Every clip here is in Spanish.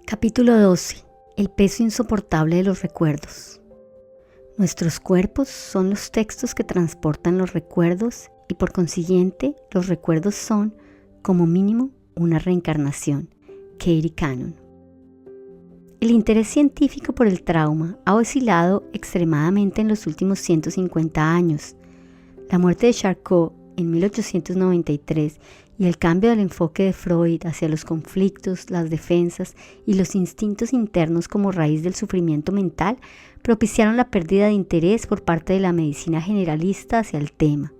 Capítulo 12. El peso insoportable de los recuerdos. Nuestros cuerpos son los textos que transportan los recuerdos y por consiguiente los recuerdos son, como mínimo, una reencarnación. Katie Cannon. El interés científico por el trauma ha oscilado extremadamente en los últimos 150 años. La muerte de Charcot en 1893 y el cambio del enfoque de Freud hacia los conflictos, las defensas y los instintos internos como raíz del sufrimiento mental propiciaron la pérdida de interés por parte de la medicina generalista hacia el tema.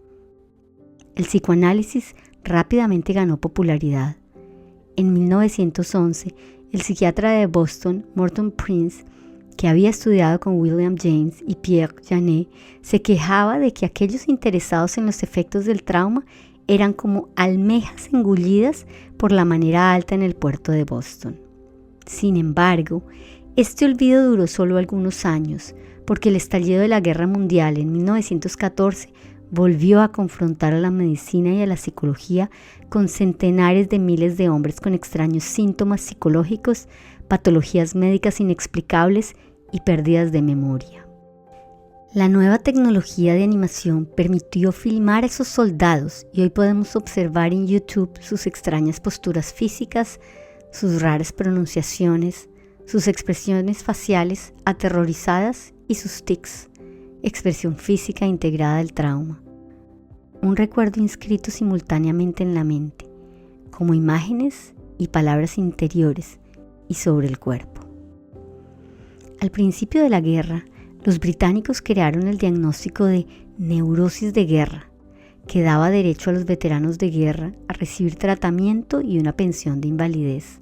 El psicoanálisis rápidamente ganó popularidad. En 1911, el psiquiatra de Boston, Morton Prince, que había estudiado con William James y Pierre Janet, se quejaba de que aquellos interesados en los efectos del trauma eran como almejas engullidas por la manera alta en el puerto de Boston. Sin embargo, este olvido duró solo algunos años, porque el estallido de la Guerra Mundial en 1914 volvió a confrontar a la medicina y a la psicología con centenares de miles de hombres con extraños síntomas psicológicos, patologías médicas inexplicables y pérdidas de memoria. La nueva tecnología de animación permitió filmar a esos soldados y hoy podemos observar en YouTube sus extrañas posturas físicas, sus raras pronunciaciones, sus expresiones faciales aterrorizadas y sus tics, expresión física integrada del trauma. Un recuerdo inscrito simultáneamente en la mente, como imágenes y palabras interiores y sobre el cuerpo. Al principio de la guerra, los británicos crearon el diagnóstico de neurosis de guerra, que daba derecho a los veteranos de guerra a recibir tratamiento y una pensión de invalidez.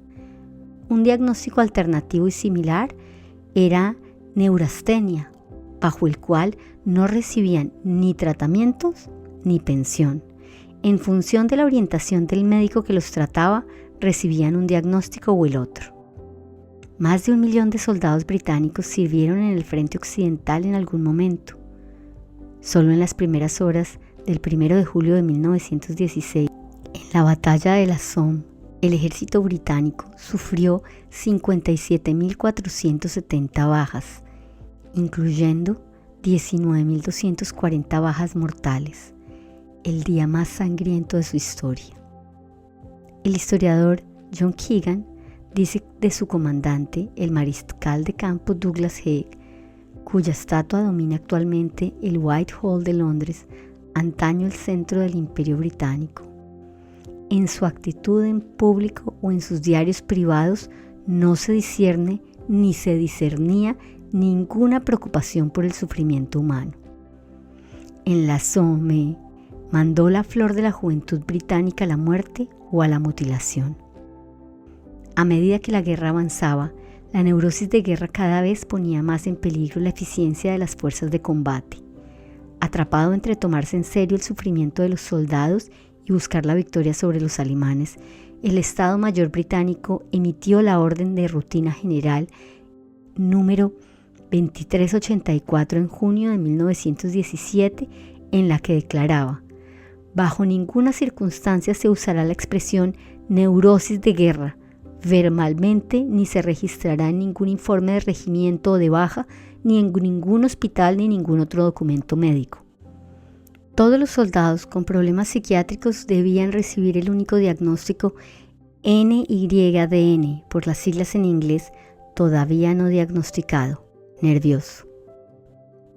Un diagnóstico alternativo y similar era neurastenia, bajo el cual no recibían ni tratamientos ni pensión. En función de la orientación del médico que los trataba, recibían un diagnóstico o el otro. Más de 1 millón de soldados británicos sirvieron en el frente occidental en algún momento. Solo en las primeras horas del 1 de julio de 1916, en la batalla de la Somme, el ejército británico sufrió 57.470 bajas, incluyendo 19.240 bajas mortales, el día más sangriento de su historia. El historiador John Keegan dice de su comandante, el mariscal de campo Douglas Haig, cuya estatua domina actualmente el Whitehall de Londres, antaño el centro del Imperio Británico. En su actitud en público o en sus diarios privados no se discierne ni se discernía ninguna preocupación por el sufrimiento humano. En la Somme mandó la flor de la juventud británica a la muerte o a la mutilación. A medida que la guerra avanzaba, la neurosis de guerra cada vez ponía más en peligro la eficiencia de las fuerzas de combate. Atrapado entre tomarse en serio el sufrimiento de los soldados y buscar la victoria sobre los alemanes, el Estado Mayor británico emitió la Orden de Rutina General número 2384 en junio de 1917, en la que declaraba: bajo ninguna circunstancia se usará la expresión neurosis de guerra verbalmente, ni se registrará en ningún informe de regimiento o de baja, ni en ningún hospital ni ningún otro documento médico. Todos los soldados con problemas psiquiátricos debían recibir el único diagnóstico NYDN, por las siglas en inglés, todavía no diagnosticado, nervioso.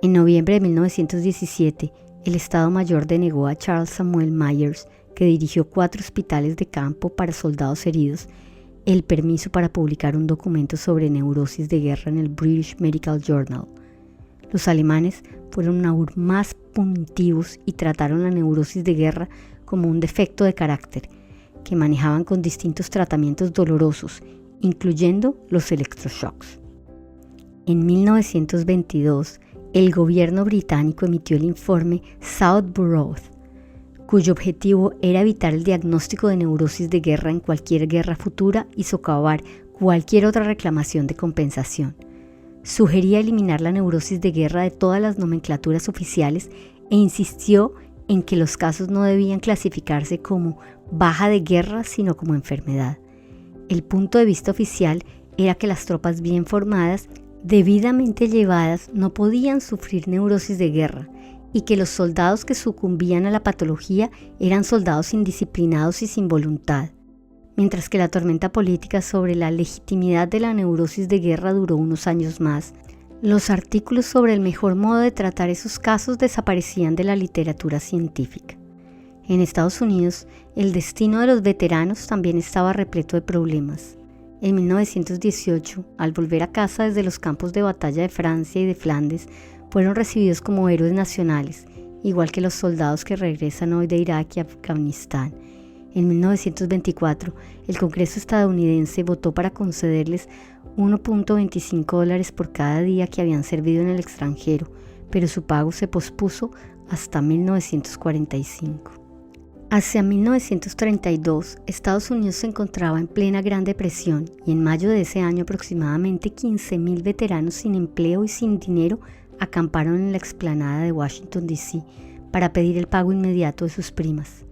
En noviembre de 1917, el Estado Mayor denegó a Charles Samuel Myers, que dirigió 4 hospitales de campo para soldados heridos, el permiso para publicar un documento sobre neurosis de guerra en el British Medical Journal. Los alemanes fueron aún más punitivos y trataron la neurosis de guerra como un defecto de carácter, que manejaban con distintos tratamientos dolorosos, incluyendo los electroshocks. En 1922, el gobierno británico emitió el informe Southborough, cuyo objetivo era evitar el diagnóstico de neurosis de guerra en cualquier guerra futura y socavar cualquier otra reclamación de compensación. Sugería eliminar la neurosis de guerra de todas las nomenclaturas oficiales e insistió en que los casos no debían clasificarse como baja de guerra, sino como enfermedad. El punto de vista oficial era que las tropas bien formadas, debidamente llevadas, no podían sufrir neurosis de guerra, y que los soldados que sucumbían a la patología eran soldados indisciplinados y sin voluntad. Mientras que la tormenta política sobre la legitimidad de la neurosis de guerra duró unos años más, los artículos sobre el mejor modo de tratar esos casos desaparecían de la literatura científica. En Estados Unidos, el destino de los veteranos también estaba repleto de problemas. En 1918, al volver a casa desde los campos de batalla de Francia y de Flandes, fueron recibidos como héroes nacionales, igual que los soldados que regresan hoy de Irak y Afganistán. En 1924, el Congreso estadounidense votó para concederles $1.25 por cada día que habían servido en el extranjero, pero su pago se pospuso hasta 1945. Hacia 1932, Estados Unidos se encontraba en plena Gran Depresión y en mayo de ese año aproximadamente 15,000 veteranos sin empleo y sin dinero acamparon en la explanada de Washington, D.C. para pedir el pago inmediato de sus primas.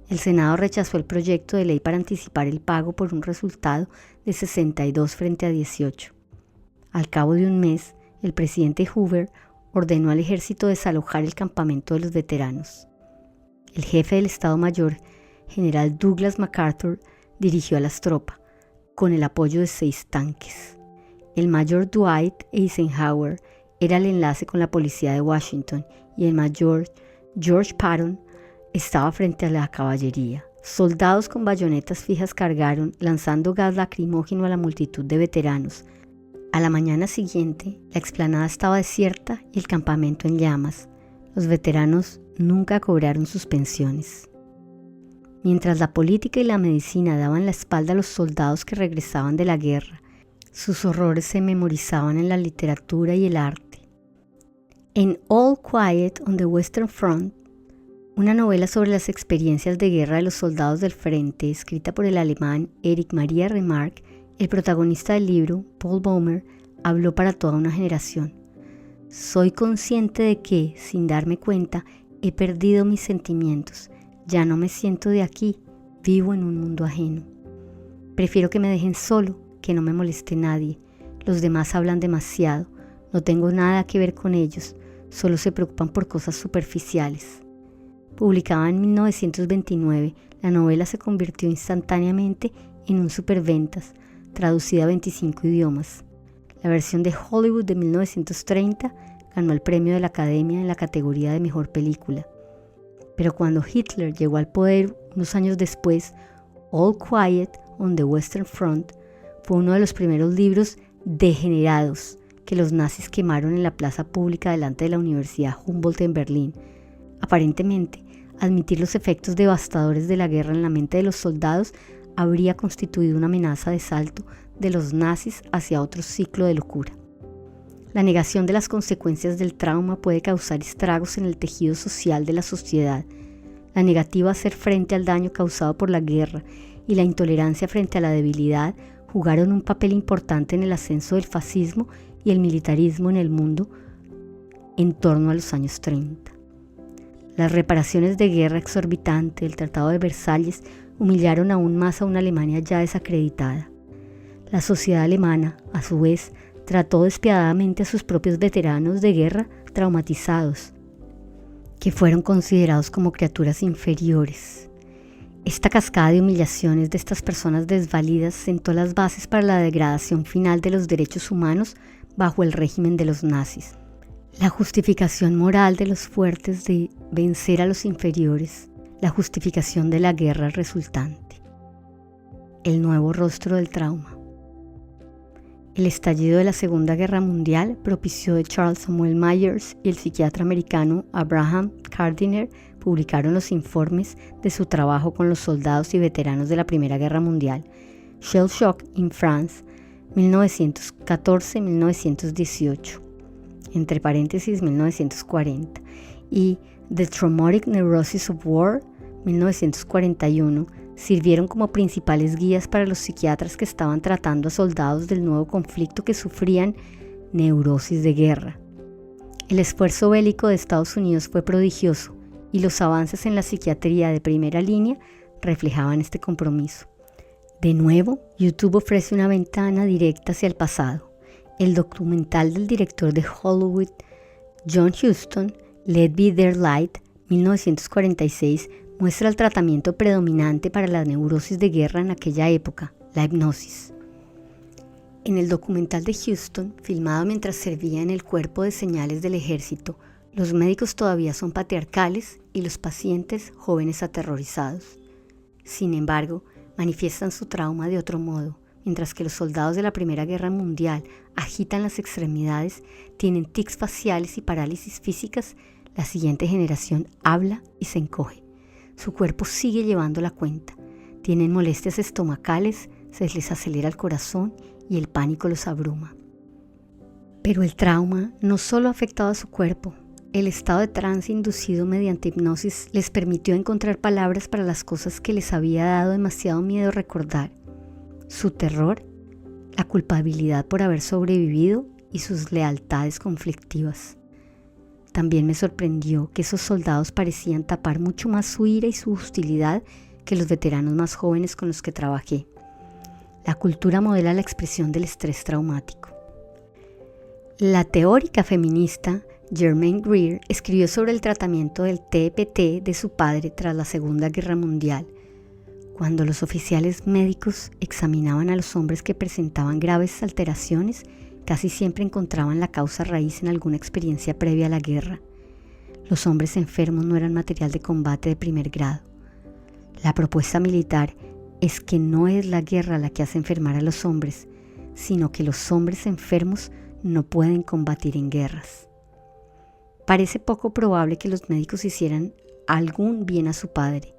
El Senado rechazó el proyecto de ley para anticipar el pago por un resultado de 62 frente a 18. Al cabo de un mes, el presidente Hoover ordenó al ejército desalojar el campamento de los veteranos. El jefe del Estado Mayor, general Douglas MacArthur, dirigió a las tropas, con el apoyo de 6 tanques. El mayor Dwight Eisenhower era el enlace con la policía de Washington y el mayor George Patton estaba frente a la caballería. Soldados con bayonetas fijas cargaron, lanzando gas lacrimógeno a la multitud de veteranos. A la mañana siguiente, la explanada estaba desierta y el campamento en llamas. Los veteranos nunca cobraron sus pensiones. Mientras la política y la medicina daban la espalda a los soldados que regresaban de la guerra, sus horrores se memorizaban en la literatura y el arte. En All Quiet on the Western Front, una novela sobre las experiencias de guerra de los soldados del frente, escrita por el alemán Erich Maria Remarque, el protagonista del libro, Paul Baumer, habló para toda una generación. Soy consciente de que, sin darme cuenta, he perdido mis sentimientos. Ya no me siento de aquí, vivo en un mundo ajeno. Prefiero que me dejen solo, que no me moleste nadie. Los demás hablan demasiado, no tengo nada que ver con ellos, solo se preocupan por cosas superficiales. Publicada en 1929, la novela se convirtió instantáneamente en un superventas, traducida a 25 idiomas. La versión de Hollywood de 1930 ganó el premio de la Academia en la categoría de Mejor Película. Pero cuando Hitler llegó al poder unos años después, All Quiet on the Western Front fue uno de los primeros libros degenerados que los nazis quemaron en la plaza pública delante de la Universidad Humboldt en Berlín. Aparentemente, admitir los efectos devastadores de la guerra en la mente de los soldados habría constituido una amenaza de salto de los nazis hacia otro ciclo de locura. La negación de las consecuencias del trauma puede causar estragos en el tejido social de la sociedad. La negativa a hacer frente al daño causado por la guerra y la intolerancia frente a la debilidad jugaron un papel importante en el ascenso del fascismo y el militarismo en el mundo en torno a los años 30. Las reparaciones de guerra exorbitante del Tratado de Versalles humillaron aún más a una Alemania ya desacreditada. La sociedad alemana, a su vez, trató despiadadamente a sus propios veteranos de guerra traumatizados, que fueron considerados como criaturas inferiores. Esta cascada de humillaciones de estas personas desvalidas sentó las bases para la degradación final de los derechos humanos bajo el régimen de los nazis. La justificación moral de los fuertes de vencer a los inferiores, la justificación de la guerra resultante. El nuevo rostro del trauma. El estallido de la Segunda Guerra Mundial propició que Charles Samuel Myers y el psiquiatra americano Abraham Gardiner publicaron los informes de su trabajo con los soldados y veteranos de la Primera Guerra Mundial, Shell Shock in France, 1914-1918. Entre paréntesis 1940, y The Traumatic Neurosis of War, 1941, sirvieron como principales guías para los psiquiatras que estaban tratando a soldados del nuevo conflicto que sufrían neurosis de guerra. El esfuerzo bélico de Estados Unidos fue prodigioso y los avances en la psiquiatría de primera línea reflejaban este compromiso. De nuevo, YouTube ofrece una ventana directa hacia el pasado. El documental del director de Hollywood, John Huston, Let Be There Light, 1946, muestra el tratamiento predominante para la neurosis de guerra en aquella época, la hipnosis. En el documental de Huston, filmado mientras servía en el cuerpo de señales del ejército, los médicos todavía son patriarcales y los pacientes jóvenes aterrorizados. Sin embargo, manifiestan su trauma de otro modo. Mientras que los soldados de la Primera Guerra Mundial agitan las extremidades, tienen tics faciales y parálisis físicas, la siguiente generación habla y se encoge. Su cuerpo sigue llevando la cuenta. Tienen molestias estomacales, se les acelera el corazón y el pánico los abruma. Pero el trauma no solo ha afectado a su cuerpo. El estado de trance inducido mediante hipnosis les permitió encontrar palabras para las cosas que les había dado demasiado miedo recordar. Su terror, la culpabilidad por haber sobrevivido y sus lealtades conflictivas. También me sorprendió que esos soldados parecían tapar mucho más su ira y su hostilidad que los veteranos más jóvenes con los que trabajé. La cultura modela la expresión del estrés traumático. La teórica feminista Germaine Greer escribió sobre el tratamiento del TPT de su padre tras la Segunda Guerra Mundial. Cuando los oficiales médicos examinaban a los hombres que presentaban graves alteraciones, casi siempre encontraban la causa raíz en alguna experiencia previa a la guerra. Los hombres enfermos no eran material de combate de primer grado. La propuesta militar es que no es la guerra la que hace enfermar a los hombres, sino que los hombres enfermos no pueden combatir en guerras. Parece poco probable que los médicos hicieran algún bien a su padre,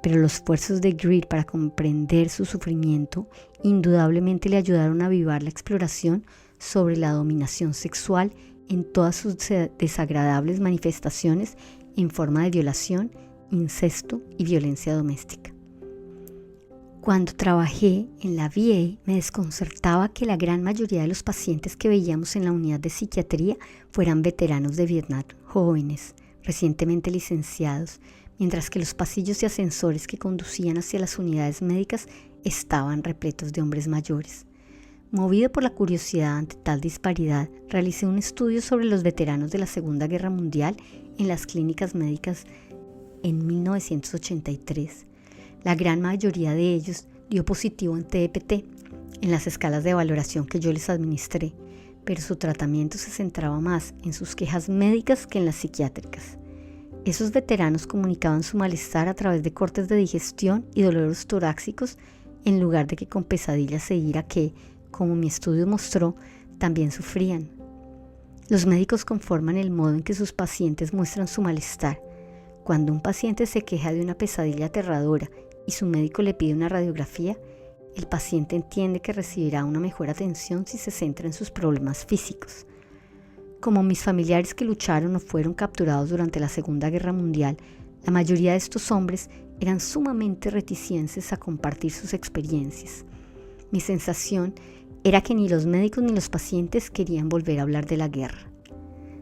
pero los esfuerzos de Greer para comprender su sufrimiento indudablemente le ayudaron a avivar la exploración sobre la dominación sexual en todas sus desagradables manifestaciones en forma de violación, incesto y violencia doméstica. Cuando trabajé en la VA, me desconcertaba que la gran mayoría de los pacientes que veíamos en la unidad de psiquiatría fueran veteranos de Vietnam, jóvenes, recientemente licenciados, mientras que los pasillos y ascensores que conducían hacia las unidades médicas estaban repletos de hombres mayores. Movido por la curiosidad ante tal disparidad, realicé un estudio sobre los veteranos de la Segunda Guerra Mundial en las clínicas médicas en 1983. La gran mayoría de ellos dio positivo en TPT, en las escalas de valoración que yo les administré, pero su tratamiento se centraba más en sus quejas médicas que en las psiquiátricas. Esos veteranos comunicaban su malestar a través de cortes de digestión y dolores torácicos, en lugar de que con pesadillas e ira que, como mi estudio mostró, también sufrían. Los médicos conforman el modo en que sus pacientes muestran su malestar. Cuando un paciente se queja de una pesadilla aterradora y su médico le pide una radiografía, el paciente entiende que recibirá una mejor atención si se centra en sus problemas físicos. Como mis familiares que lucharon o fueron capturados durante la Segunda Guerra Mundial, la mayoría de estos hombres eran sumamente reticentes a compartir sus experiencias. Mi sensación era que ni los médicos ni los pacientes querían volver a hablar de la guerra.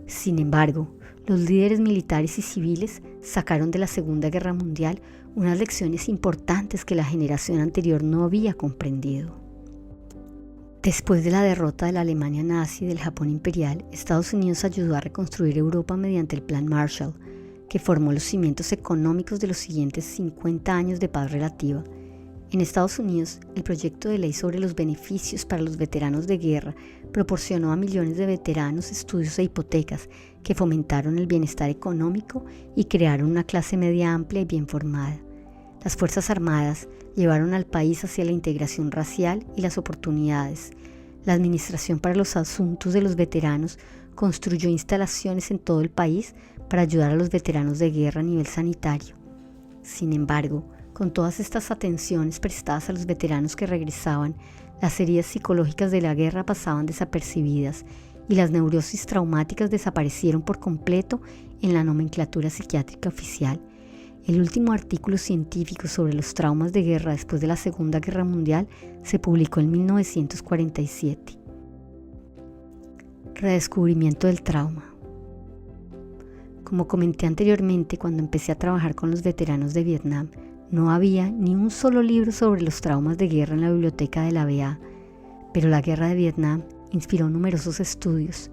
Sin embargo, los líderes militares y civiles sacaron de la Segunda Guerra Mundial unas lecciones importantes que la generación anterior no había comprendido. Después de la derrota de la Alemania nazi y del Japón imperial, Estados Unidos ayudó a reconstruir Europa mediante el Plan Marshall, que formó los cimientos económicos de los siguientes 50 años de paz relativa. En Estados Unidos, el proyecto de ley sobre los beneficios para los veteranos de guerra proporcionó a millones de veteranos estudios e hipotecas que fomentaron el bienestar económico y crearon una clase media amplia y bien formada. Las Fuerzas Armadas llevaron al país hacia la integración racial y las oportunidades. La Administración para los Asuntos de los Veteranos construyó instalaciones en todo el país para ayudar a los veteranos de guerra a nivel sanitario. Sin embargo, con todas estas atenciones prestadas a los veteranos que regresaban, las heridas psicológicas de la guerra pasaban desapercibidas y las neurosis traumáticas desaparecieron por completo en la nomenclatura psiquiátrica oficial. El último artículo científico sobre los traumas de guerra después de la Segunda Guerra Mundial se publicó en 1947. Redescubrimiento del trauma. Como comenté anteriormente, cuando empecé a trabajar con los veteranos de Vietnam, No había ni un solo libro sobre los traumas de guerra en la biblioteca de la BA, pero la guerra de Vietnam inspiró numerosos estudios,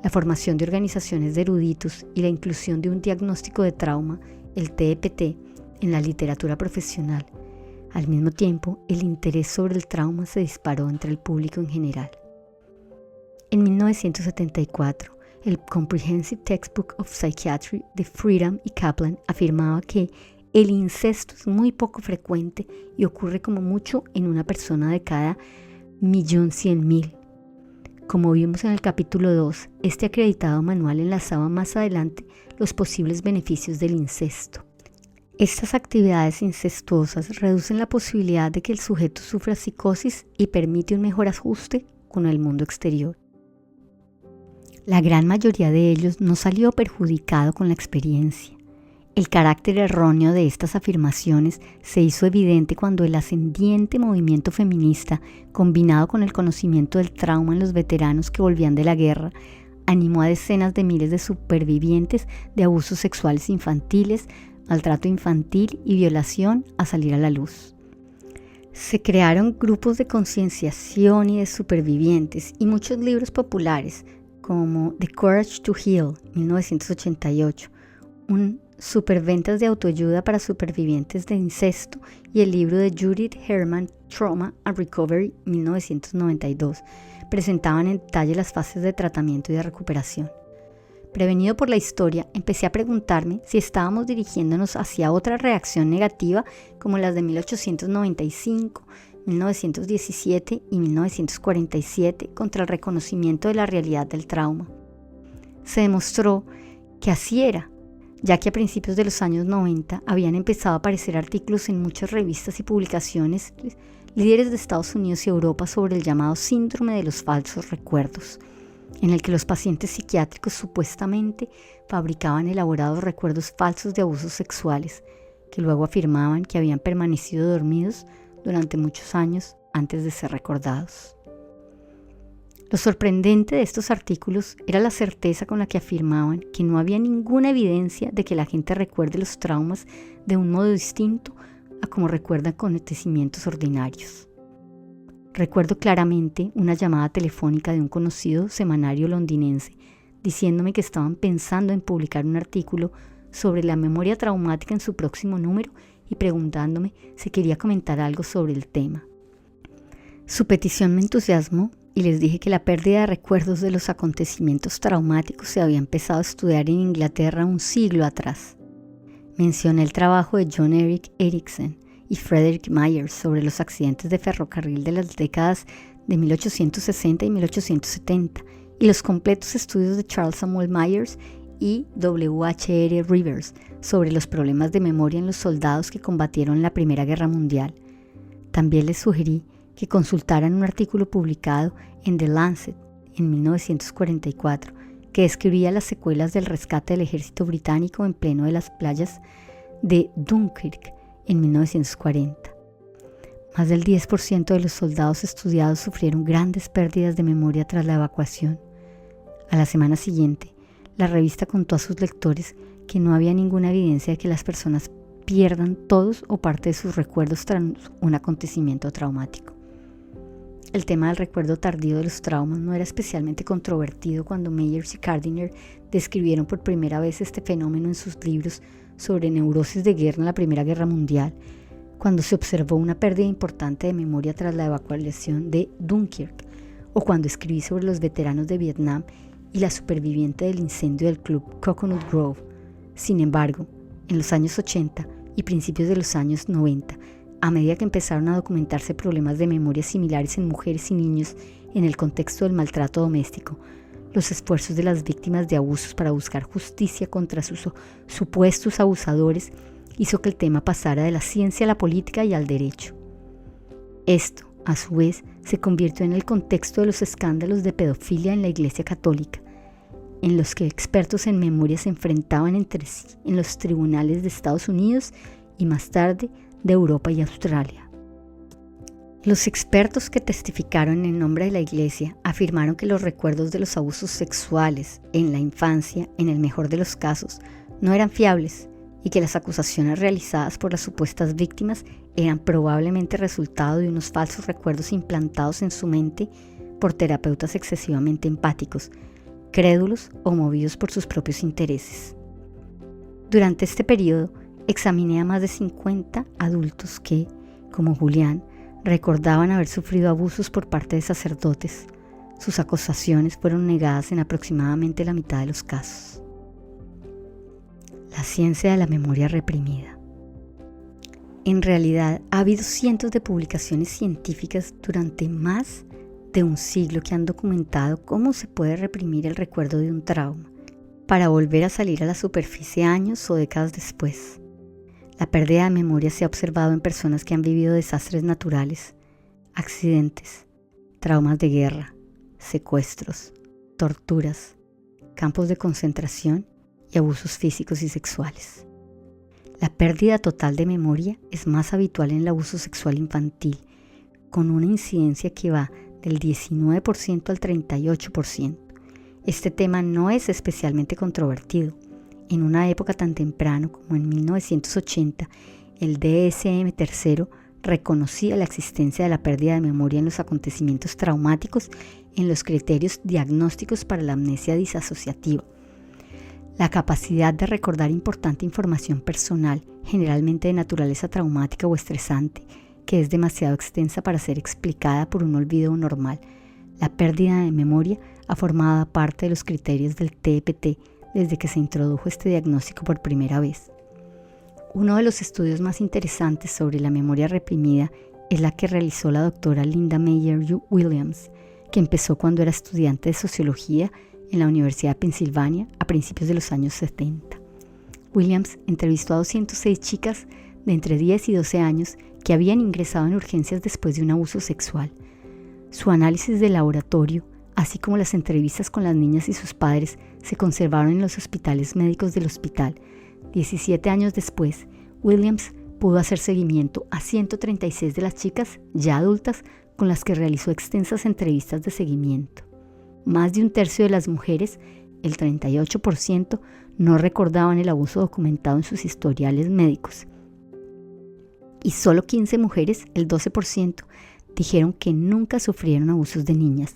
la formación de organizaciones de eruditos y la inclusión de un diagnóstico de trauma, el TEPT, en la literatura profesional. Al mismo tiempo, el interés sobre el trauma se disparó entre el público en general. En 1974, el Comprehensive Textbook of Psychiatry de Freedom y Kaplan afirmaba que el incesto es muy poco frecuente y ocurre como mucho en una persona de cada 1.100.000. Como vimos en el capítulo 2, este acreditado manual enlazaba más adelante los posibles beneficios del incesto. Estas actividades incestuosas reducen la posibilidad de que el sujeto sufra psicosis y permite un mejor ajuste con el mundo exterior. La gran mayoría de ellos no salió perjudicado con la experiencia. El carácter erróneo de estas afirmaciones se hizo evidente cuando el ascendiente movimiento feminista, combinado con el conocimiento del trauma en los veteranos que volvían de la guerra, animó a decenas de miles de supervivientes de abusos sexuales infantiles, maltrato infantil y violación a salir a la luz. Se crearon grupos de concienciación y de supervivientes y muchos libros populares como The Courage to Heal, 1988, un superventas de autoayuda para supervivientes de incesto, y el libro de Judith Herman, Trauma and Recovery, 1992, presentaban en detalle las fases de tratamiento y de recuperación. Prevenido por la historia, empecé a preguntarme si estábamos dirigiéndonos hacia otra reacción negativa como las de 1895, 1917 y 1947 contra el reconocimiento de la realidad del trauma. Se demostró que así era, ya que a principios de los años 90 habían empezado a aparecer artículos en muchas revistas y publicaciones líderes de Estados Unidos y Europa sobre el llamado síndrome de los falsos recuerdos, en el que los pacientes psiquiátricos supuestamente fabricaban elaborados recuerdos falsos de abusos sexuales, que luego afirmaban que habían permanecido dormidos durante muchos años antes de ser recordados. Lo sorprendente de estos artículos era la certeza con la que afirmaban que no había ninguna evidencia de que la gente recuerde los traumas de un modo distinto a como recuerdan acontecimientos ordinarios. Recuerdo claramente una llamada telefónica de un conocido semanario londinense diciéndome que estaban pensando en publicar un artículo sobre la memoria traumática en su próximo número y preguntándome si quería comentar algo sobre el tema. Su petición me entusiasmó y les dije que la pérdida de recuerdos de los acontecimientos traumáticos se había empezado a estudiar en Inglaterra un siglo atrás. Mencioné el trabajo de John Erik Erikson y Frederick Myers sobre los accidentes de ferrocarril de las décadas de 1860 y 1870 y los completos estudios de Charles Samuel Myers y W.H.R. Rivers sobre los problemas de memoria en los soldados que combatieron en la Primera Guerra Mundial. También les sugerí que consultaran un artículo publicado en The Lancet en 1944 que describía las secuelas del rescate del ejército británico en pleno de las playas de Dunkirk en 1940. Más del 10% de los soldados estudiados sufrieron grandes pérdidas de memoria tras la evacuación. A la semana siguiente, la revista contó a sus lectores que no había ninguna evidencia de que las personas pierdan todos o parte de sus recuerdos tras un acontecimiento traumático. El tema del recuerdo tardío de los traumas no era especialmente controvertido cuando Myers y Gardiner describieron por primera vez este fenómeno en sus libros sobre neurosis de guerra en la Primera Guerra Mundial, cuando se observó una pérdida importante de memoria tras la evacuación de Dunkirk, o cuando escribí sobre los veteranos de Vietnam y la superviviente del incendio del club Coconut Grove. Sin embargo, en los años 80 y principios de los años 90, a medida que empezaron a documentarse problemas de memoria similares en mujeres y niños en el contexto del maltrato doméstico, los esfuerzos de las víctimas de abusos para buscar justicia contra sus supuestos abusadores hizo que el tema pasara de la ciencia a la política y al derecho. Esto, a su vez, se convirtió en el contexto de los escándalos de pedofilia en la Iglesia Católica, en los que expertos en memoria se enfrentaban entre sí en los tribunales de Estados Unidos y más tarde de Europa y Australia. Los expertos que testificaron en nombre de la Iglesia afirmaron que los recuerdos de los abusos sexuales en la infancia, en el mejor de los casos, no eran fiables y que las acusaciones realizadas por las supuestas víctimas eran probablemente resultado de unos falsos recuerdos implantados en su mente por terapeutas excesivamente empáticos, crédulos o movidos por sus propios intereses. Durante este periodo, examiné a más de 50 adultos que, como Julián, recordaban haber sufrido abusos por parte de sacerdotes. Sus acusaciones fueron negadas en aproximadamente la mitad de los casos. La ciencia de la memoria reprimida. En realidad, ha habido cientos de publicaciones científicas durante más de un siglo que han documentado cómo se puede reprimir el recuerdo de un trauma para volver a salir a la superficie años o décadas después. La pérdida de memoria se ha observado en personas que han vivido desastres naturales, accidentes, traumas de guerra, secuestros, torturas, campos de concentración y abusos físicos y sexuales. La pérdida total de memoria es más habitual en el abuso sexual infantil, con una incidencia que va del 19% al 38%. Este tema no es especialmente controvertido. En una época tan temprana como en 1980, el DSM-III reconocía la existencia de la pérdida de memoria en los acontecimientos traumáticos en los criterios diagnósticos para la amnesia disasociativa. La capacidad de recordar importante información personal, generalmente de naturaleza traumática o estresante, que es demasiado extensa para ser explicada por un olvido normal. La pérdida de memoria ha formado parte de los criterios del TPT desde que se introdujo este diagnóstico por primera vez. Uno de los estudios más interesantes sobre la memoria reprimida es la que realizó la doctora Linda Meyer Williams, que empezó cuando era estudiante de sociología en la Universidad de Pensilvania a principios de los años 70. Williams entrevistó a 206 chicas de entre 10 y 12 años que habían ingresado en urgencias después de un abuso sexual. Su análisis de laboratorio, así como las entrevistas con las niñas y sus padres, se conservaron en los hospitales médicos del hospital. 17 años después, Williams pudo hacer seguimiento a 136 de las chicas ya adultas con las que realizó extensas entrevistas de seguimiento. Más de un tercio de las mujeres, el 38%, no recordaban el abuso documentado en sus historiales médicos. Y solo 15 mujeres, el 12%, dijeron que nunca sufrieron abusos de niñas.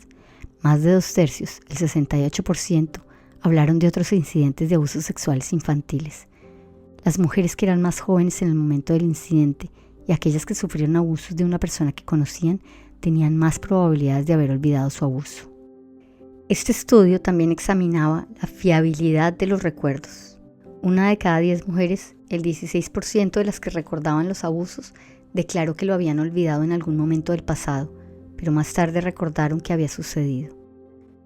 Más de 2/3, el 68%, hablaron de otros incidentes de abusos sexuales infantiles. Las mujeres que eran más jóvenes en el momento del incidente y aquellas que sufrieron abusos de una persona que conocían tenían más probabilidades de haber olvidado su abuso. Este estudio también examinaba la fiabilidad de los recuerdos. Una de cada 10 mujeres, el 16% de las que recordaban los abusos, declaró que lo habían olvidado en algún momento del pasado, pero más tarde recordaron que había sucedido.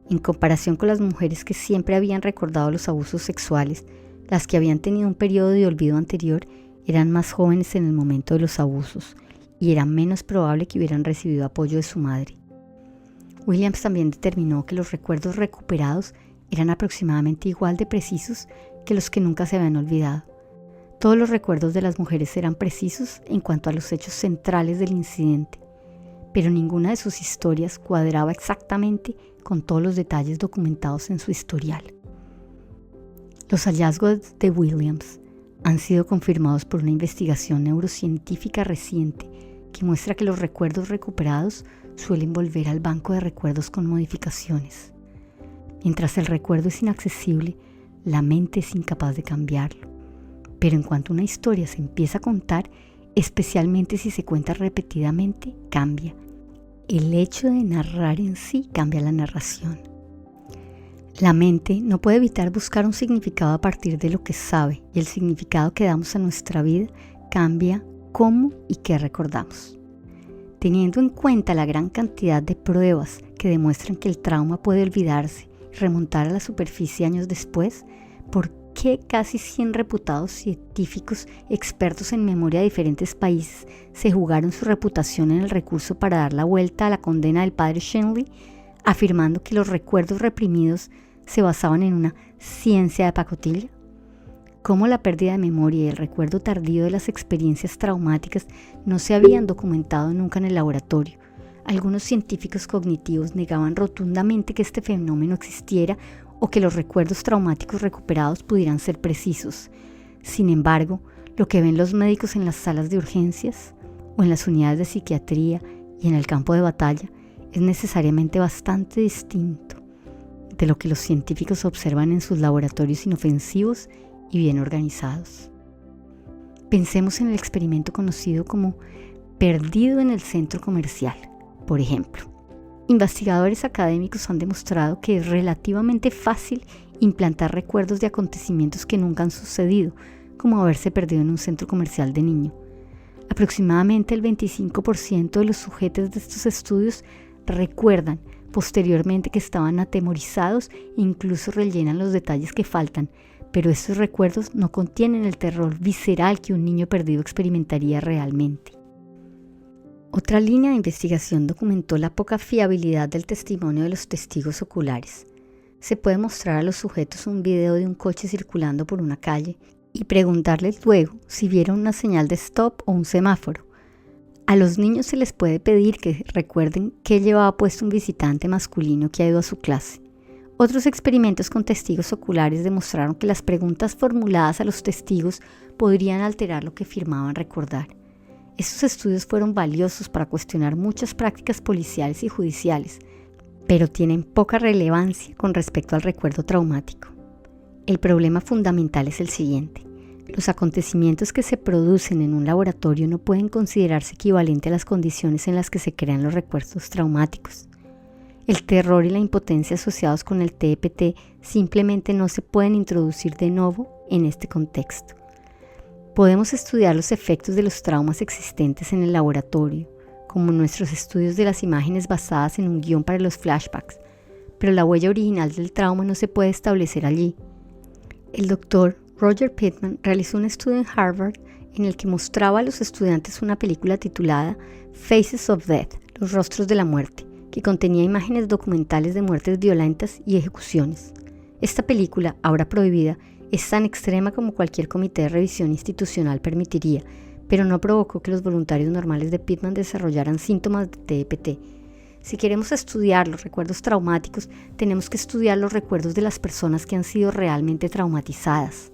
En comparación con las mujeres que siempre habían recordado los abusos sexuales, las que habían tenido un periodo de olvido anterior eran más jóvenes en el momento de los abusos y era menos probable que hubieran recibido apoyo de su madre. Williams también determinó que los recuerdos recuperados eran aproximadamente igual de precisos que los que nunca se habían olvidado. Todos los recuerdos de las mujeres eran precisos en cuanto a los hechos centrales del incidente, pero ninguna de sus historias cuadraba exactamente con todos los detalles documentados en su historial. Los hallazgos de Williams han sido confirmados por una investigación neurocientífica reciente que muestra que los recuerdos recuperados suelen volver al banco de recuerdos con modificaciones. Mientras el recuerdo es inaccesible, la mente es incapaz de cambiarlo. Pero en cuanto una historia se empieza a contar, especialmente si se cuenta repetidamente, cambia. El hecho de narrar en sí cambia la narración. La mente no puede evitar buscar un significado a partir de lo que sabe, y el significado que damos a nuestra vida cambia cómo y qué recordamos. Teniendo en cuenta la gran cantidad de pruebas que demuestran que el trauma puede olvidarse y remontar a la superficie años después, ¿por qué casi 100 reputados científicos expertos en memoria de diferentes países se jugaron su reputación en el recurso para dar la vuelta a la condena del padre Shenley, afirmando que los recuerdos reprimidos se basaban en una ciencia de pacotilla? ¿Cómo la pérdida de memoria y el recuerdo tardío de las experiencias traumáticas no se habían documentado nunca en el laboratorio? Algunos científicos cognitivos negaban rotundamente que este fenómeno existiera o que los recuerdos traumáticos recuperados pudieran ser precisos. Sin embargo, lo que ven los médicos en las salas de urgencias o en las unidades de psiquiatría y en el campo de batalla es necesariamente bastante distinto de lo que los científicos observan en sus laboratorios inofensivos y bien organizados. Pensemos en el experimento conocido como perdido en el centro comercial, por ejemplo. Investigadores académicos han demostrado que es relativamente fácil implantar recuerdos de acontecimientos que nunca han sucedido, como haberse perdido en un centro comercial de niño. Aproximadamente el 25% de los sujetos de estos estudios recuerdan posteriormente que estaban atemorizados e incluso rellenan los detalles que faltan, pero estos recuerdos no contienen el terror visceral que un niño perdido experimentaría realmente. Otra línea de investigación documentó la poca fiabilidad del testimonio de los testigos oculares. Se puede mostrar a los sujetos un video de un coche circulando por una calle y preguntarles luego si vieron una señal de stop o un semáforo. A los niños se les puede pedir que recuerden qué llevaba puesto un visitante masculino que ha ido a su clase. Otros experimentos con testigos oculares demostraron que las preguntas formuladas a los testigos podrían alterar lo que afirmaban recordar. Estos estudios fueron valiosos para cuestionar muchas prácticas policiales y judiciales, pero tienen poca relevancia con respecto al recuerdo traumático. El problema fundamental es el siguiente. Los acontecimientos que se producen en un laboratorio no pueden considerarse equivalentes a las condiciones en las que se crean los recuerdos traumáticos. El terror y la impotencia asociados con el TEPT simplemente no se pueden introducir de nuevo en este contexto. Podemos estudiar los efectos de los traumas existentes en el laboratorio, como nuestros estudios de las imágenes basadas en un guión para los flashbacks, pero la huella original del trauma no se puede establecer allí. El doctor Roger Pittman realizó un estudio en Harvard en el que mostraba a los estudiantes una película titulada Faces of Death, los rostros de la muerte, que contenía imágenes documentales de muertes violentas y ejecuciones. Esta película, ahora prohibida, es tan extrema como cualquier comité de revisión institucional permitiría, pero no provocó que los voluntarios normales de Pittman desarrollaran síntomas de TEPT. Si queremos estudiar los recuerdos traumáticos, tenemos que estudiar los recuerdos de las personas que han sido realmente traumatizadas.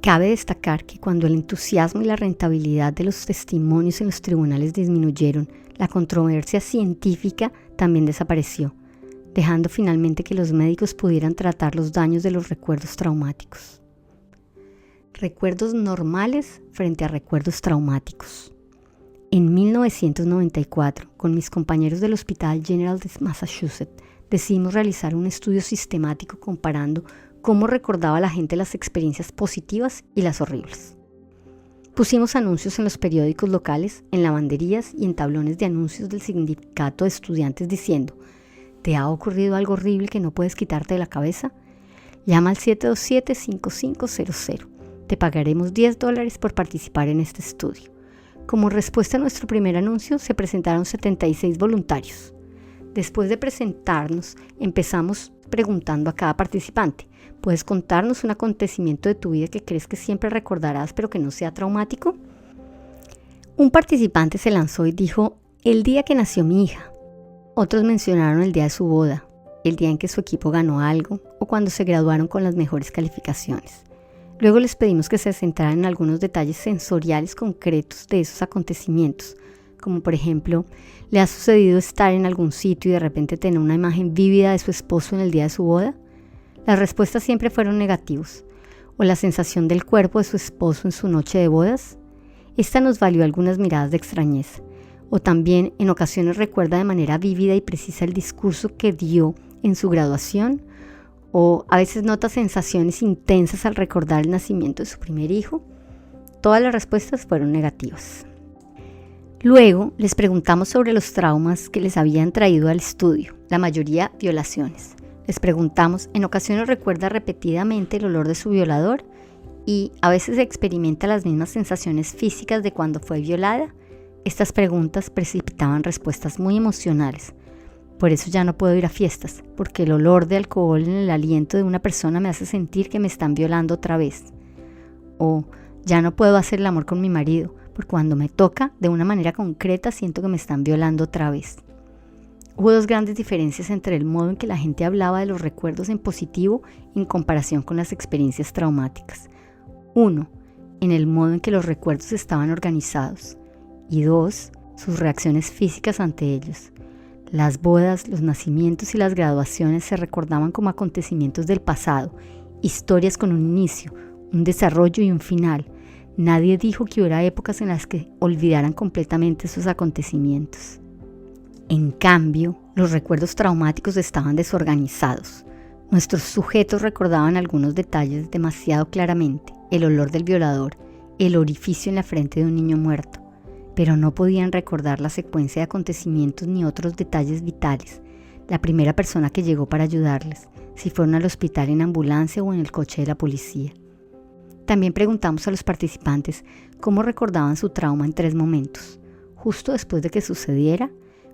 Cabe destacar que cuando el entusiasmo y la rentabilidad de los testimonios en los tribunales disminuyeron, la controversia científica también desapareció, dejando finalmente que los médicos pudieran tratar los daños de los recuerdos traumáticos. Recuerdos normales frente a recuerdos traumáticos. En 1994, con mis compañeros del Hospital General de Massachusetts, decidimos realizar un estudio sistemático comparando cómo recordaba la gente las experiencias positivas y las horribles. Pusimos anuncios en los periódicos locales, en lavanderías y en tablones de anuncios del sindicato de estudiantes diciendo: ¿te ha ocurrido algo horrible que no puedes quitarte de la cabeza? Llama al 727-5500. Te pagaremos $10 por participar en este estudio. Como respuesta a nuestro primer anuncio, se presentaron 76 voluntarios. Después de presentarnos, empezamos preguntando a cada participante: ¿puedes contarnos un acontecimiento de tu vida que crees que siempre recordarás pero que no sea traumático? Un participante se lanzó y dijo: el día que nació mi hija. Otros mencionaron el día de su boda, el día en que su equipo ganó algo o cuando se graduaron con las mejores calificaciones. Luego les pedimos que se centraran en algunos detalles sensoriales concretos de esos acontecimientos, como por ejemplo, ¿le ha sucedido estar en algún sitio y de repente tener una imagen vívida de su esposo en el día de su boda? Las respuestas siempre fueron negativos. ¿O la sensación del cuerpo de su esposo en su noche de bodas? Esta nos valió algunas miradas de extrañeza. O también en ocasiones recuerda de manera vívida y precisa el discurso que dio en su graduación, o a veces nota sensaciones intensas al recordar el nacimiento de su primer hijo. Todas las respuestas fueron negativas. Luego les preguntamos sobre los traumas que les habían traído al estudio, la mayoría violaciones. Les preguntamos, ¿en ocasiones recuerda repetidamente el olor de su violador? Y a veces experimenta las mismas sensaciones físicas de cuando fue violada. Estas preguntas precipitaban respuestas muy emocionales. Por eso ya no puedo ir a fiestas, porque el olor de alcohol en el aliento de una persona me hace sentir que me están violando otra vez. O ya no puedo hacer el amor con mi marido, porque cuando me toca, de una manera concreta, siento que me están violando otra vez. Hubo dos grandes diferencias entre el modo en que la gente hablaba de los recuerdos en positivo en comparación con las experiencias traumáticas. 1. En el modo en que los recuerdos estaban organizados. Y 2. Sus reacciones físicas ante ellos. Las bodas, los nacimientos y las graduaciones se recordaban como acontecimientos del pasado, historias con un inicio, un desarrollo y un final. Nadie dijo que hubiera épocas en las que olvidaran completamente esos acontecimientos. En cambio, los recuerdos traumáticos estaban desorganizados. Nuestros sujetos recordaban algunos detalles demasiado claramente: el olor del violador, el orificio en la frente de un niño muerto, pero no podían recordar la secuencia de acontecimientos ni otros detalles vitales, la primera persona que llegó para ayudarles, si fueron al hospital en ambulancia o en el coche de la policía. También preguntamos a los participantes cómo recordaban su trauma en 3 momentos: justo después de que sucediera,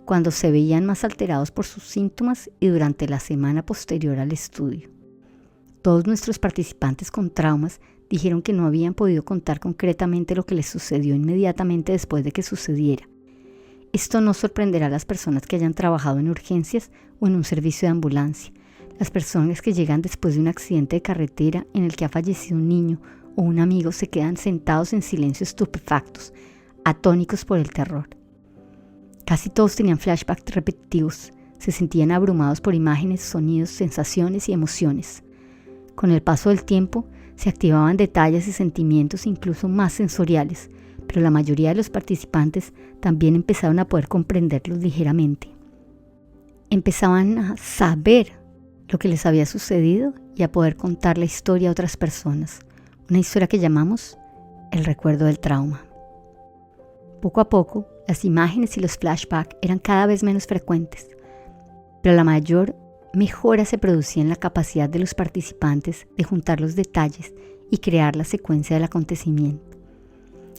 cuando se veían más alterados por sus síntomas y durante la semana posterior al estudio. Todos nuestros participantes con traumas dijeron que no habían podido contar concretamente lo que les sucedió inmediatamente después de que sucediera. Esto no sorprenderá a las personas que hayan trabajado en urgencias o en un servicio de ambulancia, las personas que llegan después de un accidente de carretera en el que ha fallecido un niño o un amigo se quedan sentados en silencio estupefactos, atónicos por el terror. Casi todos tenían flashbacks repetitivos, se sentían abrumados por imágenes, sonidos, sensaciones y emociones. Con el paso del tiempo, se activaban detalles y sentimientos incluso más sensoriales, pero la mayoría de los participantes también empezaron a poder comprenderlos ligeramente. Empezaban a saber lo que les había sucedido y a poder contar la historia a otras personas, una historia que llamamos el recuerdo del trauma. Poco a poco, las imágenes y los flashbacks eran cada vez menos frecuentes, pero la mayor mejora se producía en la capacidad de los participantes de juntar los detalles y crear la secuencia del acontecimiento.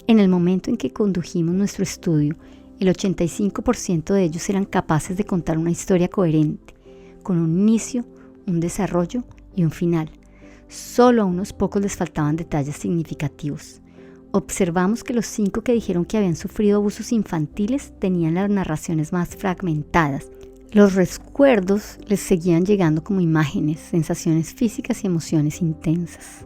En el momento en que condujimos nuestro estudio, el 85% de ellos eran capaces de contar una historia coherente, con un inicio, un desarrollo y un final. Solo a unos pocos les faltaban detalles significativos. Observamos que los 5 que dijeron que habían sufrido abusos infantiles tenían las narraciones más fragmentadas. Los recuerdos les seguían llegando como imágenes, sensaciones físicas y emociones intensas.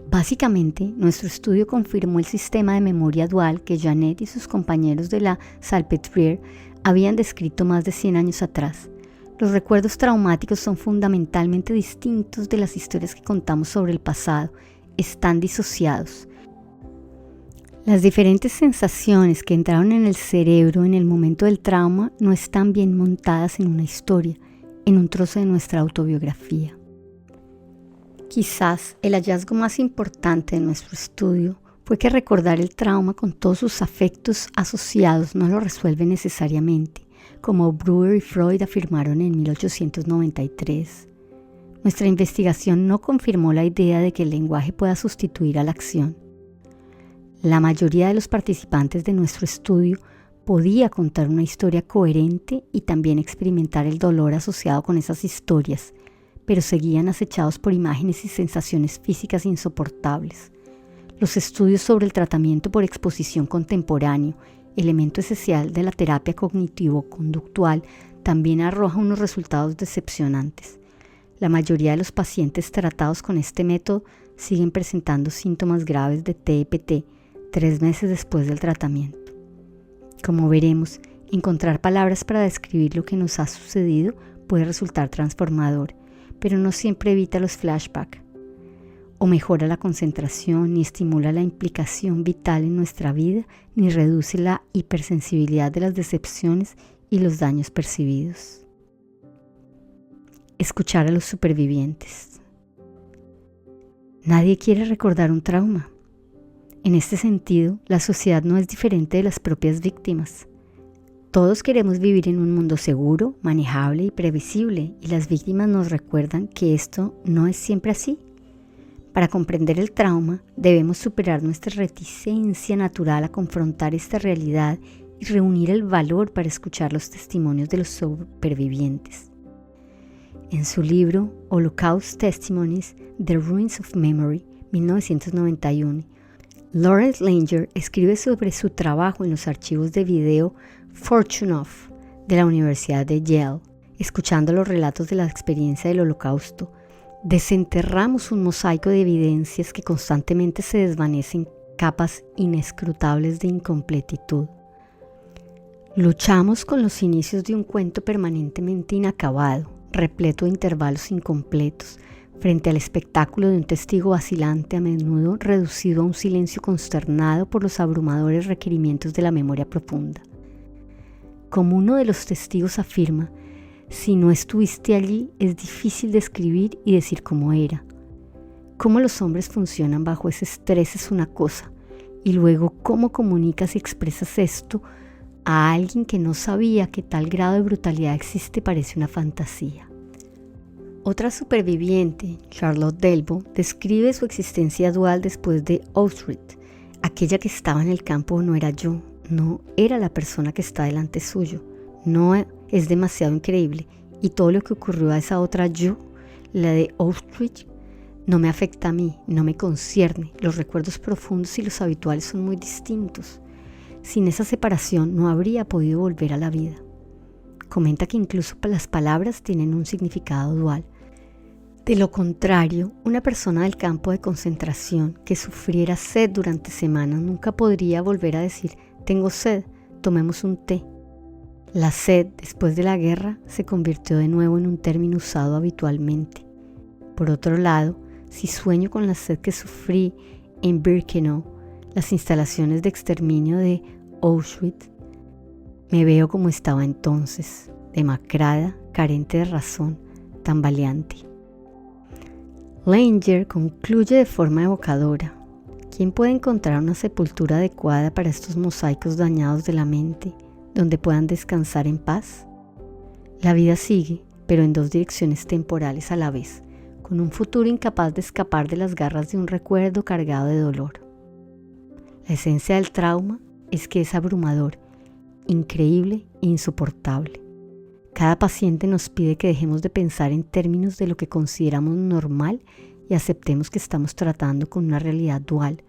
Básicamente, nuestro estudio confirmó el sistema de memoria dual que Janet y sus compañeros de la Salpêtrière habían descrito más de 100 años atrás. Los recuerdos traumáticos son fundamentalmente distintos de las historias que contamos sobre el pasado, están disociados. Las diferentes sensaciones que entraron en el cerebro en el momento del trauma no están bien montadas en una historia, en un trozo de nuestra autobiografía. Quizás el hallazgo más importante de nuestro estudio fue que recordar el trauma con todos sus afectos asociados no lo resuelve necesariamente, como Breuer y Freud afirmaron en 1893. Nuestra investigación no confirmó la idea de que el lenguaje pueda sustituir a la acción. La mayoría de los participantes de nuestro estudio podía contar una historia coherente y también experimentar el dolor asociado con esas historias, pero seguían acechados por imágenes y sensaciones físicas insoportables. Los estudios sobre el tratamiento por exposición contemporáneo, elemento esencial de la terapia cognitivo-conductual, también arrojan unos resultados decepcionantes. La mayoría de los pacientes tratados con este método siguen presentando síntomas graves de TEPT 3 meses después del tratamiento. Como veremos, encontrar palabras para describir lo que nos ha sucedido puede resultar transformador, pero no siempre evita los flashbacks, o mejora la concentración, ni estimula la implicación vital en nuestra vida, ni reduce la hipersensibilidad de las decepciones y los daños percibidos. Escuchar a los supervivientes. Nadie quiere recordar un trauma. En este sentido, la sociedad no es diferente de las propias víctimas. Todos queremos vivir en un mundo seguro, manejable y previsible, y las víctimas nos recuerdan que esto no es siempre así. Para comprender el trauma, debemos superar nuestra reticencia natural a confrontar esta realidad y reunir el valor para escuchar los testimonios de los supervivientes. En su libro Holocaust Testimonies: The Ruins of Memory, 1991, Lawrence Langer escribe sobre su trabajo en los archivos de video Fortunoff de la Universidad de Yale, escuchando los relatos de la experiencia del Holocausto, Desenterramos un mosaico de evidencias que constantemente se desvanecen en capas inescrutables de incompletitud. Luchamos con los inicios de un cuento permanentemente inacabado, repleto de intervalos incompletos, frente al espectáculo de un testigo vacilante, a menudo reducido a un silencio consternado por los abrumadores requerimientos de la memoria profunda. Como uno de los testigos afirma, si no estuviste allí, es difícil describir y decir cómo era. Cómo los hombres funcionan bajo ese estrés es una cosa, y luego cómo comunicas y expresas esto a alguien que no sabía que tal grado de brutalidad existe parece una fantasía. Otra superviviente, Charlotte Delbo, describe su existencia dual después de Auschwitz. Aquella que estaba en el campo no era yo, no era la persona que está delante suyo. No es demasiado increíble, y todo lo que ocurrió a esa otra yo, la de Auschwitz, no me afecta a mí, no me concierne. Los recuerdos profundos y los habituales son muy distintos. Sin esa separación no habría podido volver a la vida. Comenta que incluso las palabras tienen un significado dual. De lo contrario, una persona del campo de concentración que sufriera sed durante semanas nunca podría volver a decir: tengo sed, tomemos un té. La sed, después de la guerra, se convirtió de nuevo en un término usado habitualmente. Por otro lado, si sueño con la sed que sufrí en Birkenau, las instalaciones de exterminio de Auschwitz, me veo como estaba entonces, demacrada, carente de razón, tambaleante. Langer concluye de forma evocadora: ¿quién puede encontrar una sepultura adecuada para estos mosaicos dañados de la mente, donde puedan descansar en paz? La vida sigue, pero en dos direcciones temporales a la vez, con un futuro incapaz de escapar de las garras de un recuerdo cargado de dolor. La esencia del trauma es que es abrumador, increíble e insoportable. Cada paciente nos pide que dejemos de pensar en términos de lo que consideramos normal y aceptemos que estamos tratando con una realidad dual,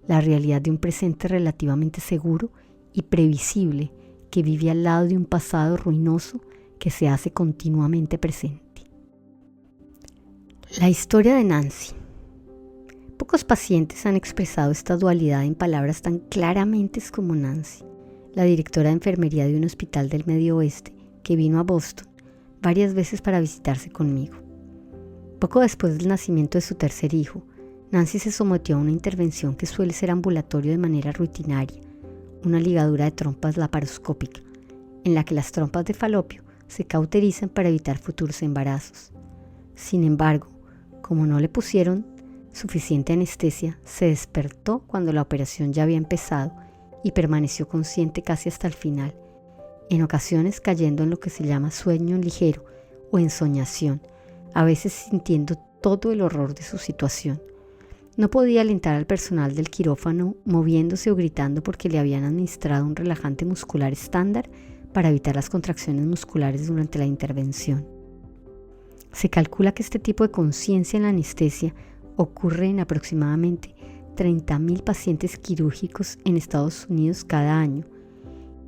la realidad de un presente relativamente seguro y previsible que vive al lado de un pasado ruinoso que se hace continuamente presente. La historia de Nancy. Pocos pacientes han expresado esta dualidad en palabras tan claramente como Nancy, la directora de enfermería de un hospital del Medio Oeste que vino a Boston varias veces para visitarse conmigo. Poco después del nacimiento de su tercer hijo, Nancy se sometió a una intervención que suele ser ambulatorio de manera rutinaria, una ligadura de trompas laparoscópica, en la que las trompas de falopio se cauterizan para evitar futuros embarazos. Sin embargo, como no le pusieron suficiente anestesia, se despertó cuando la operación ya había empezado y permaneció consciente casi hasta el final, en ocasiones cayendo en lo que se llama sueño ligero o ensoñación, a veces sintiendo todo el horror de su situación. No podía alentar al personal del quirófano moviéndose o gritando porque le habían administrado un relajante muscular estándar para evitar las contracciones musculares durante la intervención. Se calcula que este tipo de conciencia en la anestesia ocurre en aproximadamente 30,000 pacientes quirúrgicos en Estados Unidos cada año,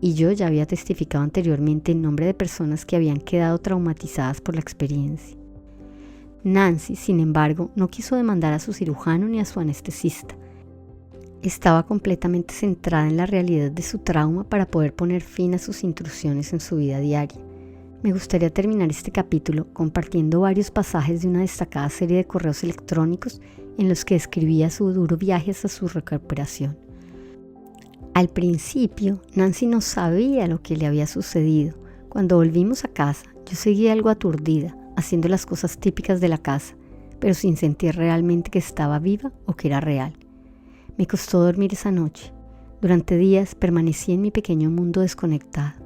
y yo ya había testificado anteriormente en nombre de personas que habían quedado traumatizadas por la experiencia. Nancy, sin embargo, no quiso demandar a su cirujano ni a su anestesista. Estaba completamente centrada en la realidad de su trauma para poder poner fin a sus intrusiones en su vida diaria. Me gustaría terminar este capítulo compartiendo varios pasajes de una destacada serie de correos electrónicos en los que describía su duro viaje hasta su recuperación. Al principio, Nancy no sabía lo que le había sucedido. Cuando volvimos a casa, yo seguía algo aturdida, haciendo las cosas típicas de la casa, pero sin sentir realmente que estaba viva o que era real. Me costó dormir esa noche. Durante días permanecí en mi pequeño mundo desconectado.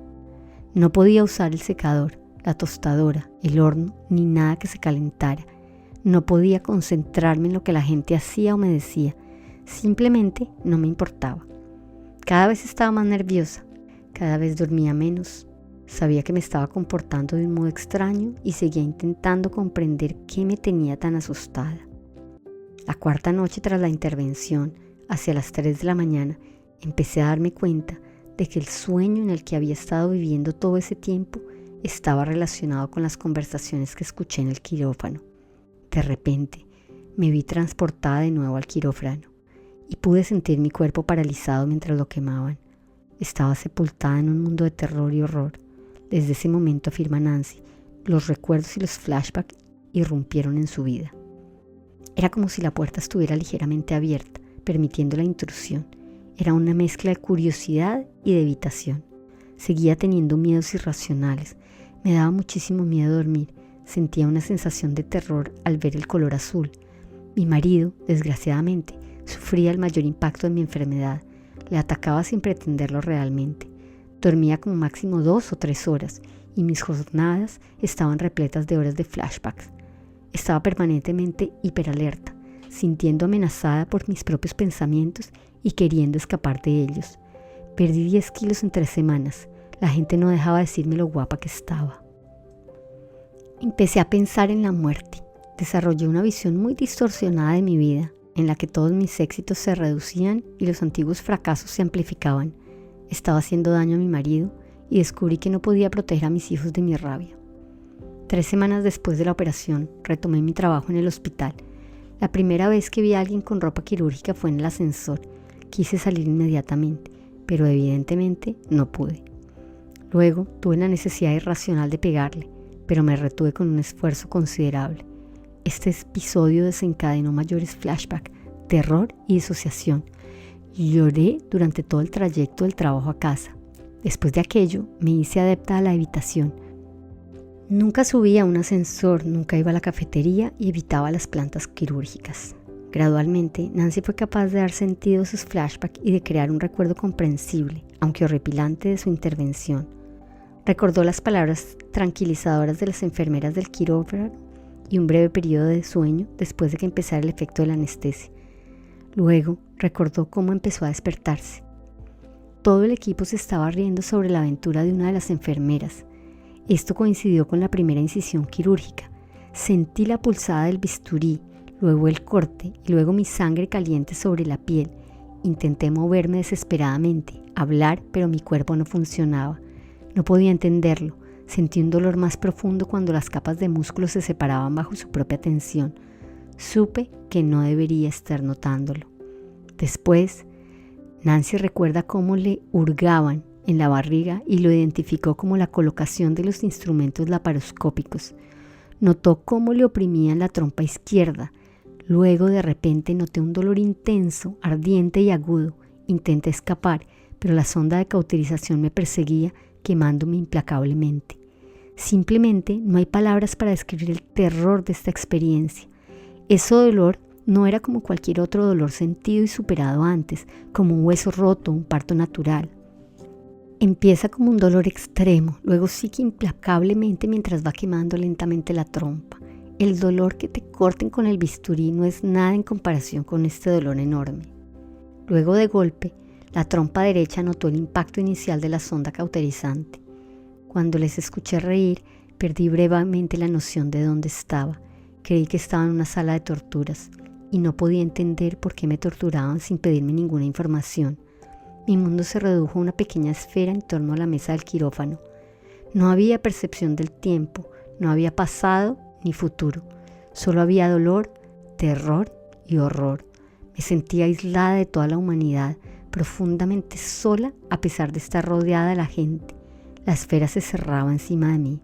No podía usar el secador, la tostadora, el horno, ni nada que se calentara. No podía concentrarme en lo que la gente hacía o me decía. Simplemente no me importaba. Cada vez estaba más nerviosa, cada vez dormía menos. Sabía que me estaba comportando de un modo extraño y seguía intentando comprender qué me tenía tan asustada. La cuarta noche tras la intervención, hacia las 3 de la mañana, empecé a darme cuenta de que el sueño en el que había estado viviendo todo ese tiempo estaba relacionado con las conversaciones que escuché en el quirófano. De repente, me vi transportada de nuevo al quirófano y pude sentir mi cuerpo paralizado mientras lo quemaban. Estaba sepultada en un mundo de terror y horror. Desde ese momento, afirma Nancy, los recuerdos y los flashbacks irrumpieron en su vida. Era como si la puerta estuviera ligeramente abierta, permitiendo la intrusión. Era una mezcla de curiosidad y de evitación. Seguía teniendo miedos irracionales. Me daba muchísimo miedo dormir. Sentía una sensación de terror al ver el color azul. Mi marido, desgraciadamente, sufría el mayor impacto de mi enfermedad. Le atacaba sin pretenderlo realmente. Dormía como máximo 2 o 3 horas y mis jornadas estaban repletas de horas de flashbacks. Estaba permanentemente hiperalerta, sintiendo amenazada por mis propios pensamientos y queriendo escapar de ellos. Perdí 10 kilos en 3 semanas. La gente no dejaba de decirme lo guapa que estaba. Empecé a pensar en la muerte. Desarrollé una visión muy distorsionada de mi vida, en la que todos mis éxitos se reducían y los antiguos fracasos se amplificaban. Estaba haciendo daño a mi marido y descubrí que no podía proteger a mis hijos de mi rabia. 3 semanas después de la operación, retomé mi trabajo en el hospital. La primera vez que vi a alguien con ropa quirúrgica fue en el ascensor. Quise salir inmediatamente, pero evidentemente no pude. Luego tuve la necesidad irracional de pegarle, pero me retuve con un esfuerzo considerable. Este episodio desencadenó mayores flashbacks, terror y disociación. Lloré durante todo el trayecto del trabajo a casa. Después de aquello, me hice adepta a la evitación. Nunca subía a un ascensor, nunca iba a la cafetería y evitaba las plantas quirúrgicas. Gradualmente, Nancy fue capaz de dar sentido a sus flashbacks y de crear un recuerdo comprensible, aunque horripilante, de su intervención. Recordó las palabras tranquilizadoras de las enfermeras del quirófano y un breve periodo de sueño después de que empezara el efecto de la anestesia. Luego recordó cómo empezó a despertarse. Todo el equipo se estaba riendo sobre la aventura de una de las enfermeras. Esto coincidió con la primera incisión quirúrgica. Sentí la pulsada del bisturí, luego el corte y luego mi sangre caliente sobre la piel. Intenté moverme desesperadamente, hablar, pero mi cuerpo no funcionaba. No podía entenderlo. Sentí un dolor más profundo cuando las capas de músculo se separaban bajo su propia tensión. Supe que no debería estar notándolo. Después, Nancy recuerda cómo le hurgaban en la barriga y lo identificó como la colocación de los instrumentos laparoscópicos. Notó cómo le oprimían la trompa izquierda. Luego, de repente, noté un dolor intenso, ardiente y agudo. Intenté escapar, pero la sonda de cauterización me perseguía, quemándome implacablemente. Simplemente no hay palabras para describir el terror de esta experiencia. Ese dolor no era como cualquier otro dolor sentido y superado antes, como un hueso roto, un parto natural. Empieza como un dolor extremo, luego sigue implacablemente mientras va quemando lentamente la trompa. El dolor que te corten con el bisturí no es nada en comparación con este dolor enorme. Luego, de golpe, la trompa derecha notó el impacto inicial de la sonda cauterizante. Cuando les escuché reír, perdí brevemente la noción de dónde estaba. Creí que estaba en una sala de torturas y no podía entender por qué me torturaban sin pedirme ninguna información. Mi mundo se redujo a una pequeña esfera en torno a la mesa del quirófano. No había percepción del tiempo, no había pasado ni futuro. Solo había dolor, terror y horror. Me sentía aislada de toda la humanidad, profundamente sola a pesar de estar rodeada de la gente. La esfera se cerraba encima de mí.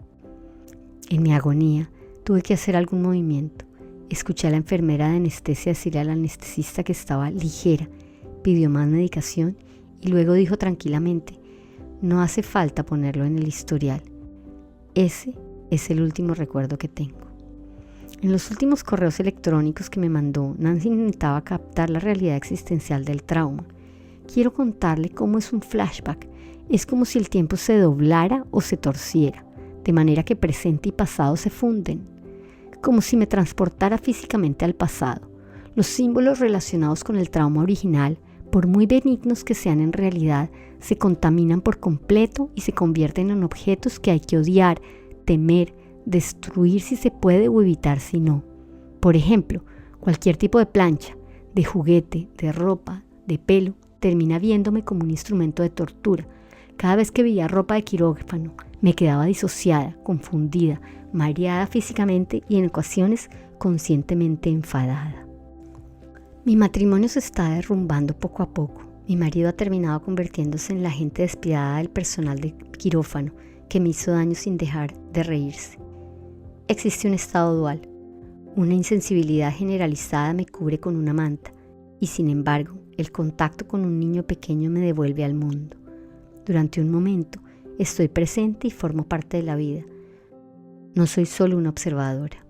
En mi agonía, tuve que hacer algún movimiento. Escuché a la enfermera de anestesia decirle al anestesista que estaba ligera. Pidió más medicación y luego dijo tranquilamente: no hace falta ponerlo en el historial. Ese es el último recuerdo que tengo. En los últimos correos electrónicos que me mandó, Nancy intentaba captar la realidad existencial del trauma. Quiero contarle cómo es un flashback. Es como si el tiempo se doblara o se torciera, de manera que presente y pasado se funden. Como si me transportara físicamente al pasado. Los símbolos relacionados con el trauma original, por muy benignos que sean en realidad, se contaminan por completo y se convierten en objetos que hay que odiar, temer, destruir si se puede o evitar si no. Por ejemplo, cualquier tipo de plancha, de juguete, de ropa, de pelo, termina viéndome como un instrumento de tortura. Cada vez que veía ropa de quirófano, Me quedaba disociada, confundida, mareada físicamente y en ocasiones conscientemente enfadada. Mi matrimonio se está derrumbando poco a poco. Mi marido ha terminado convirtiéndose en la agente despiadada del personal de quirófano que me hizo daño sin dejar de reírse. Existe un estado dual. Una insensibilidad generalizada me cubre con una manta y sin embargo el contacto con un niño pequeño me devuelve al mundo. Durante un momento estoy presente y formo parte de la vida. No soy solo una observadora.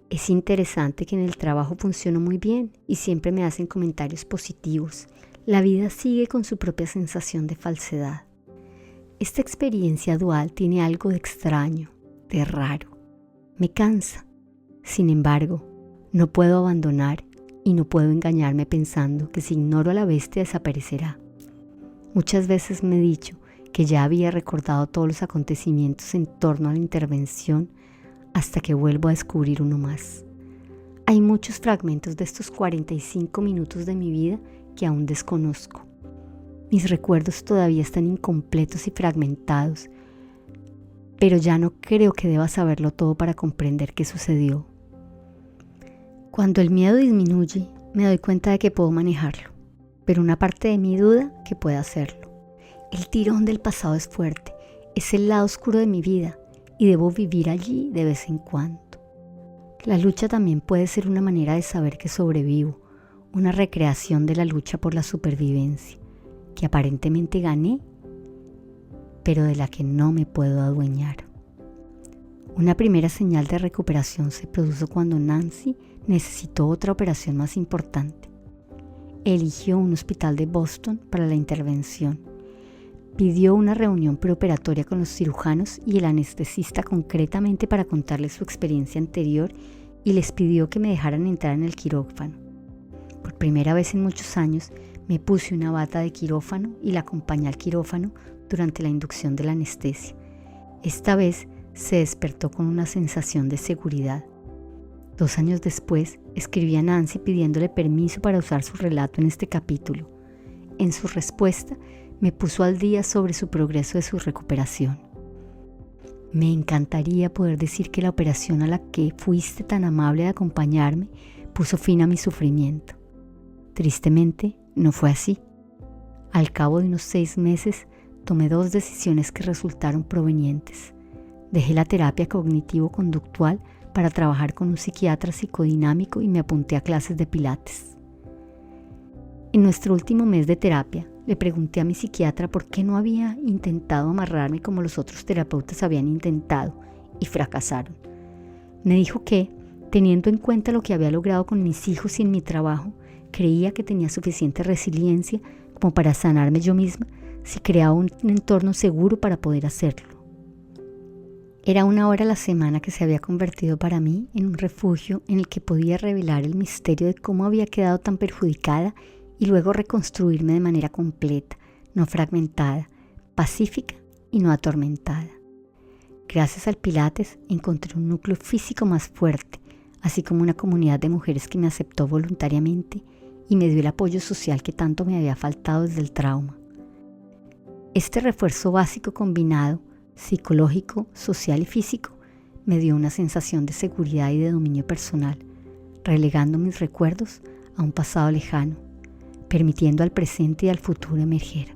Es interesante que en el trabajo funciono muy bien y siempre me hacen comentarios positivos. La vida sigue con su propia sensación de falsedad. Esta experiencia dual tiene algo de extraño, de raro. Me cansa. Sin embargo, no puedo abandonar y no puedo engañarme pensando que si ignoro a la bestia desaparecerá. Muchas veces me he dicho que ya había recordado todos los acontecimientos en torno a la intervención hasta que vuelvo a descubrir uno más. Hay muchos fragmentos de estos 45 minutos de mi vida que aún desconozco. Mis recuerdos todavía están incompletos y fragmentados, pero ya no creo que deba saberlo todo para comprender qué sucedió. Cuando el miedo disminuye, me doy cuenta de que puedo manejarlo, pero una parte de mí duda que pueda hacerlo. El tirón del pasado es fuerte, es el lado oscuro de mi vida y debo vivir allí de vez en cuando. La lucha también puede ser una manera de saber que sobrevivo, una recreación de la lucha por la supervivencia, que aparentemente gané, pero de la que no me puedo adueñar. Una primera señal de recuperación se produjo cuando Nancy necesitó otra operación más importante. Eligió un hospital de Boston para la intervención. Pidió una reunión preoperatoria con los cirujanos y el anestesista concretamente para contarles su experiencia anterior y les pidió que me dejaran entrar en el quirófano. Por primera vez en muchos años me puse una bata de quirófano y la acompañé al quirófano durante la inducción de la anestesia. Esta vez se despertó con una sensación de seguridad. 2 años después, escribí a Nancy pidiéndole permiso para usar su relato en este capítulo. En su respuesta, me puso al día sobre su progreso de su recuperación. Me encantaría poder decir que la operación a la que fuiste tan amable de acompañarme puso fin a mi sufrimiento. Tristemente, no fue así. Al cabo de unos 6 meses, tomé 2 decisiones que resultaron provenientes. Dejé la terapia cognitivo-conductual para trabajar con un psiquiatra psicodinámico y me apunté a clases de pilates. En nuestro último mes de terapia, le pregunté a mi psiquiatra por qué no había intentado amarrarme como los otros terapeutas habían intentado y fracasaron. Me dijo que, teniendo en cuenta lo que había logrado con mis hijos y en mi trabajo, creía que tenía suficiente resiliencia como para sanarme yo misma si creaba un entorno seguro para poder hacerlo. Era 1 hora a la semana que se había convertido para mí en un refugio en el que podía revelar el misterio de cómo había quedado tan perjudicada y luego reconstruirme de manera completa, no fragmentada, pacífica y no atormentada. Gracias al Pilates encontré un núcleo físico más fuerte, así como una comunidad de mujeres que me aceptó voluntariamente y me dio el apoyo social que tanto me había faltado desde el trauma. Este refuerzo básico combinado, psicológico, social y físico, me dio una sensación de seguridad y de dominio personal, relegando mis recuerdos a un pasado lejano, permitiendo al presente y al futuro emerger.